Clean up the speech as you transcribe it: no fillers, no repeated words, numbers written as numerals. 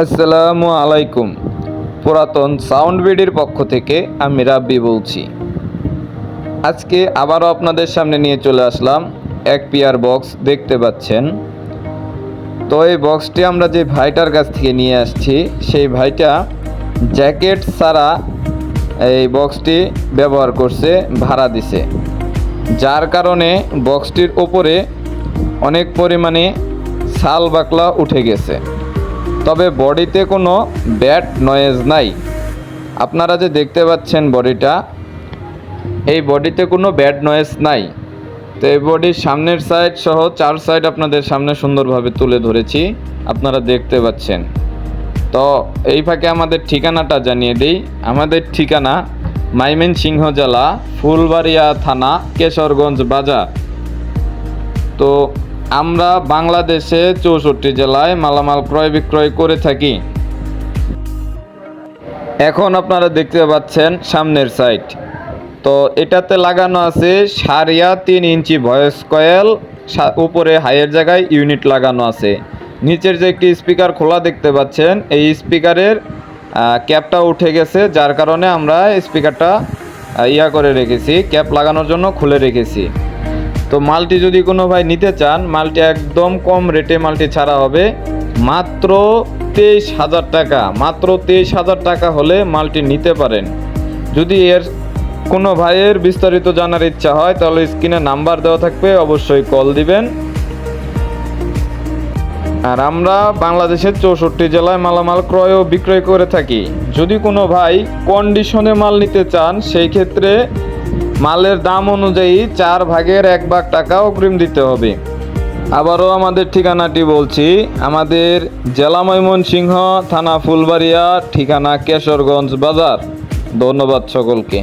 আসসালামু আলাইকুম। পুরাতন সাউন্ড বিডির পক্ষ থেকে আমি রাব্বি বলছি। আজকে আবারও আপনাদের সামনে নিয়ে চলে আসলাম এক পেয়ার বক্স দেখতে পাচ্ছেন। তো এই বক্সটি আমরা যে ভাইটার কাছ থেকে নিয়ে আসছি সেই ভাইটা জ্যাকেট ছাড়া এই বক্সটি ব্যবহার করছে, ভাড়া দিছে, যার কারণে বক্সটির ওপরে অনেক পরিমাণে ছাল বাকলা উঠে গেছে। তবে বডিতে কোনো ব্যাড নয়েজ নাই। আপনারা যে দেখতে পাচ্ছেন বডিটা, এই বডিতে কোনো ব্যাড নয়েজ নাই। তো এই বডির সামনের সাইড সহ চার সাইড আপনাদের সামনে সুন্দরভাবে তুলে ধরেছি, আপনারা দেখতে পাচ্ছেন। তো এই ফাঁকে আমাদের ঠিকানাটা জানিয়ে দিই। আমাদের ঠিকানা ময়মনসিংহ জেলা, ফুলবাড়িয়া থানা, কেশরগঞ্জ বাজার। তো আমরা বাংলাদেশে 64 জেলায় মালামাল ক্রয় বিক্রয় করে থাকি। এখন আপনারা দেখতে পাচ্ছেন সামনের সাইড। তো এটাতে লাগানো আছে 3.5 ইঞ্চি ভয়েস কয়েল, উপরে হাইয়ের জায়গায় ইউনিট লাগানো আছে। নিচের যে একটি স্পিকার খোলা দেখতে পাচ্ছেন, এই স্পিকারের ক্যাপটা উঠে গেছে, যার কারণে আমরা স্পিকারটা করে রেখেছি, ক্যাপ লাগানোর জন্য খুলে রেখেছি। তো মালটি যদি কোনো ভাই নিতে চান, মালটি একদম কম রেটে মালটি ছাড়া হবে, মাত্র 23,000 টাকা। মাত্র 23,000 টাকা হলে মালটি নিতে পারেন। যদি এর কোনো ভাইয়ের বিস্তারিত জানার ইচ্ছা হয় তাহলে স্ক্রিনে নাম্বার দেওয়া থাকবে, অবশ্যই কল দিবেন। আর আমরা বাংলাদেশের 64 জেলায় মালামাল ক্রয় ও বিক্রয় করে থাকি। যদি কোনো ভাই কন্ডিশনে মাল নিতে চান, সেই ক্ষেত্রে মালের দাম অনুযায়ী 1/4 টাকা অগ্রিম দিতে হবে। আবারও আমাদের ঠিকানাটি বলছি, আমাদের জেলা ময়মনসিংহ, থানা ফুলবাড়িয়া, ঠিকানা কেশরগঞ্জ বাজার। ধন্যবাদ সকলকে।